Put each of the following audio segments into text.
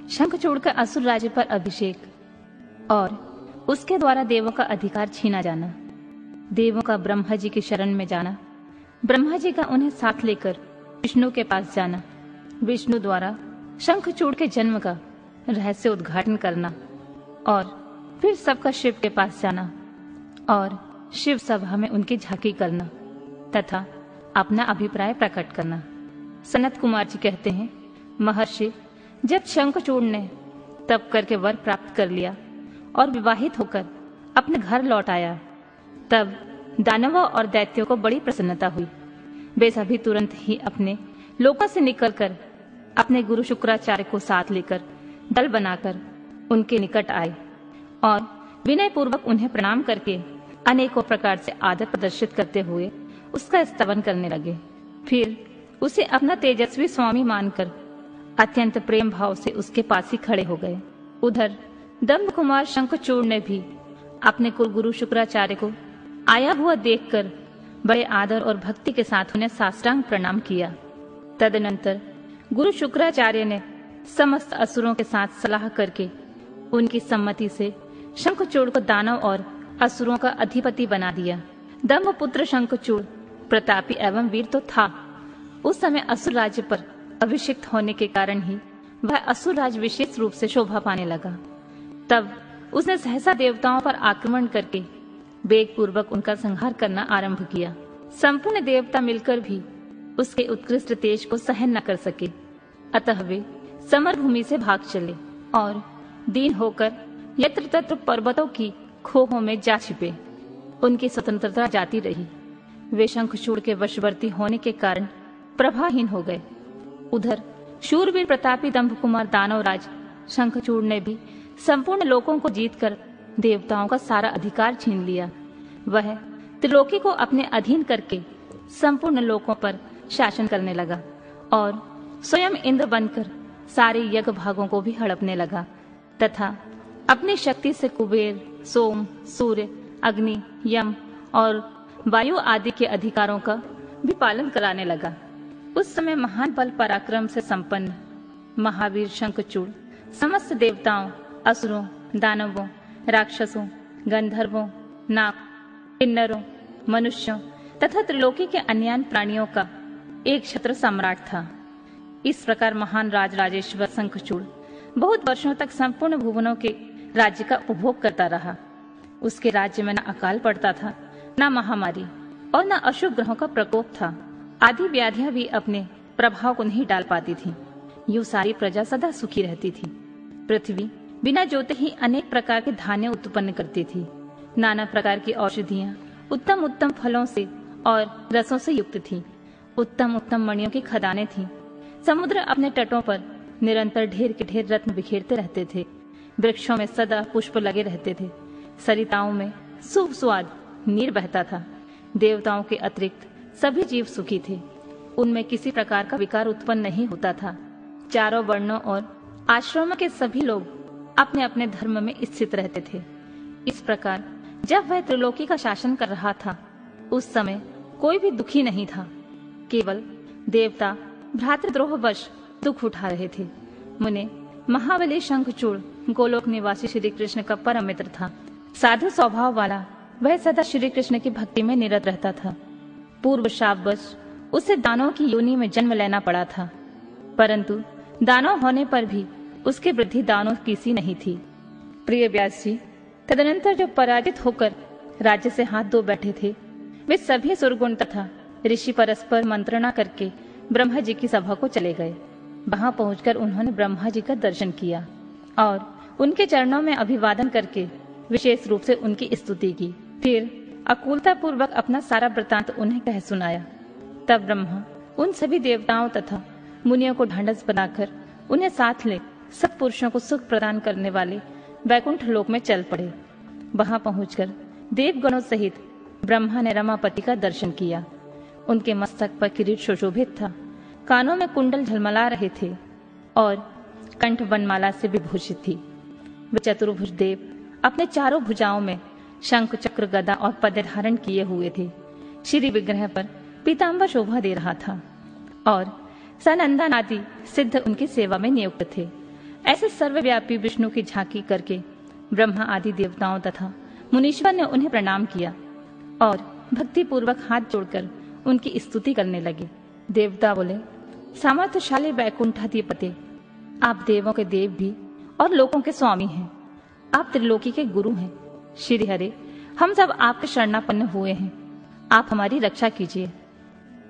शंखचूड़ का असुर राज्य पर अभिषेक और उसके द्वारा देवों का अधिकार छीना जाना, देवों का ब्रह्मा जी की शरण में जाना, ब्रह्मा जी का उन्हें साथ लेकर विष्णु के पास जाना, विष्णु द्वारा शंखचूड़ के जन्म का रहस्य उद्घाटन करना और फिर सबका शिव के पास जाना और शिव सभा में उनकी झांकी करना तथा अपना अभिप्राय प्रकट करना। सनत कुमार जी कहते हैं, महर्षि, जब शंखचूड़ ने तप करके वर प्राप्त कर लिया और विवाहित होकर अपने घर लौट आया, तब दानवों और दैत्यों को बड़ी प्रसन्नता हुई। वे सभी तुरंत ही अपने लोकों से निकलकर अपने गुरु शुक्राचार्य को साथ लेकर दल बनाकर उनके निकट आए और विनय पूर्वक उन्हें प्रणाम करके अनेकों प्रकार से आदर प्रदर्शित करते हुए उसका स्तवन करने लगे। फिर उसे अपना तेजस्वी स्वामी मानकर अत्यंत प्रेम भाव से उसके पास ही खड़े हो गए। उधर दंभ कुमार शंखचूड़ ने भी अपने कुल गुरु शुक्राचार्य को आया हुआ देखकर बड़े आदर और भक्ति के साथ उन्हें साष्टांग प्रणाम किया। तदनंतर गुरु शुक्राचार्य ने समस्त असुरों के साथ सलाह करके उनकी सम्मति से शंखचूड़ को दानव और असुरों का अधिपति बना दिया। दंभ पुत्र शंखचूड़ प्रतापी एवं वीर तो था, उस समय असुर राज्य पर अभिषिक्त होने के कारण ही वह असुर राज विशेष रूप से शोभा पाने लगा। तब उसने सहसा देवताओं पर आक्रमण करके वेग पूर्वक उनका संहार करना आरंभ किया। संपूर्ण देवता मिलकर भी उसके उत्कृष्ट तेज को सहन न कर सके, अतः वे समर भूमि से भाग चले और दीन होकर यत्र तत्र पर्वतों की खोहों में जा छिपे। उनकी स्वतंत्रता जाती रही। वे शंखचूड़ के वशवर्ती होने के कारण प्रभाहीन हो गए। उधर शूरवीर प्रतापी दंभ कुमार दानवराज शंखचूड़ ने भी संपूर्ण लोकों को जीतकर देवताओं का सारा अधिकार छीन लिया। वह त्रिलोकी को अपने अधीन करके संपूर्ण लोकों पर शासन करने लगा और स्वयं इंद्र बनकर सारे यज्ञ भागों को भी हड़पने लगा तथा अपनी शक्ति से कुबेर, सोम, सूर्य, अग्नि, यम और वायु आदि के अधिकारों का भी पालन कराने लगा। उस समय महान बल पराक्रम से संपन्न महावीर शंखचूड़ समस्त देवताओं, असुरों, दानवों, राक्षसों, गंधर्वों, नाग, किन्नरों, मनुष्यों तथा त्रिलोकी के अन्य प्राणियों का एक छत्र सम्राट था। इस प्रकार महान राजराजेश्वर शंखचूड़ बहुत वर्षों तक संपूर्ण भुवनों के राज्य का उपभोग करता रहा। उसके राज्य में न अकाल पड़ता था, न महामारी और न अशुभ ग्रहों का प्रकोप था। आदि व्याधियां भी अपने प्रभाव को नहीं डाल पाती थी। यूं सारी प्रजा सदा सुखी रहती थी। पृथ्वी बिना जोते ही अनेक प्रकार के धान्य उत्पन्न करती थी। नाना प्रकार की औषधियां उत्तम उत्तम फलों से और रसों से युक्त थी। उत्तम उत्तम मणियों की खदानें थी। समुद्र अपने तटों पर निरंतर ढेर के ढेर रत्न बिखेरते रहते थे। वृक्षों में सदा पुष्प लगे रहते थे। सरिताओं में शुभ स्वाद नीर बहता था। देवताओं के अतिरिक्त सभी जीव सुखी थे। उनमें किसी प्रकार का विकार उत्पन्न नहीं होता था। चारों वर्णों और आश्रमों के सभी लोग अपने अपने धर्म में स्थित रहते थे। इस प्रकार जब वह त्रिलोकी का शासन कर रहा था, उस समय कोई भी दुखी नहीं था। केवल देवता भ्रातृद्रोहवश दुख उठा रहे थे। मुने महाबली शंखचूड़ गोलोक निवासी श्री कृष्ण का परम मित्र था। साधु स्वभाव वाला वह सदा श्री कृष्ण की भक्ति में निरत रहता था। पूर्व शापवश उसे दानव की योनि में जन्म लेना पड़ा था, परंतु दानव होने पर भी उसकी वृद्धि दानव की सी नहीं थी। प्रिय व्यास जी, तदनंतर जो पराजित होकर राज्य से हाथ धो बैठे थे, वे सभी सुरगुण तथा ऋषि परस्पर मंत्रणा करके ब्रह्मा जी की सभा को चले गए। वहां पहुंचकर उन्होंने ब्रह्मा जी का दर्शन किया और उनके चरणों में अभिवादन करके विशेष रूप से उनकी स्तुति की। फिर अकुलता पूर्वक अपना सारा वृतांत उन्हें कह सुनाया। तब ब्रह्मा उन सभी देवताओं तथा मुनियों को ढांढस बनाकर उन्हें साथ ले सब पुरुषों को सुख प्रदान करने वाले वैकुंठ लोक में चल पड़े। वहां पहुंचकर देवगणों सहित ब्रह्मा ने रमापति का दर्शन किया। उनके मस्तक पर किरीट सुशोभित था, कानों में कुंडल झलमला रहे थे और कंठ वनमाला से विभूषित थी। वे चतुर्भुज देव अपने चारों भुजाओं में शंख, चक्र, गदा और पद्म धारण किए हुए थे। श्री विग्रह पर पीताम्बर शोभा दे रहा था और सनंदन आदि सिद्ध उनकी सेवा में नियुक्त थे। ऐसे सर्वव्यापी विष्णु की झांकी करके ब्रह्मा आदि देवताओं तथा मुनीश्वर ने उन्हें प्रणाम किया और भक्ति पूर्वक हाथ जोड़कर उनकी स्तुति करने लगे। देवता बोले, सामर्थ्यशाली वैकुंठाधिपते, आप देवों के देव भी और लोकों के स्वामी हैं। आप त्रिलोकी के गुरु हैं। श्री हरे, हम सब आपके शरणापन्न हुए हैं। आप हमारी रक्षा कीजिए।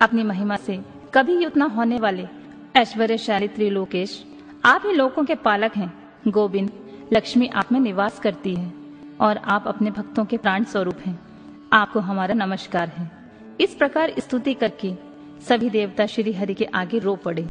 अपनी महिमा से कभी युद्ध न होने वाले ऐश्वर्यशाली त्रिलोकेश, आप ही लोकों के पालक हैं। गोविंद, लक्ष्मी आप में निवास करती है और आप अपने भक्तों के प्राण स्वरूप हैं। आपको हमारा नमस्कार है। इस प्रकार स्तुति करके सभी देवता श्री हरि के आगे रो पड़े।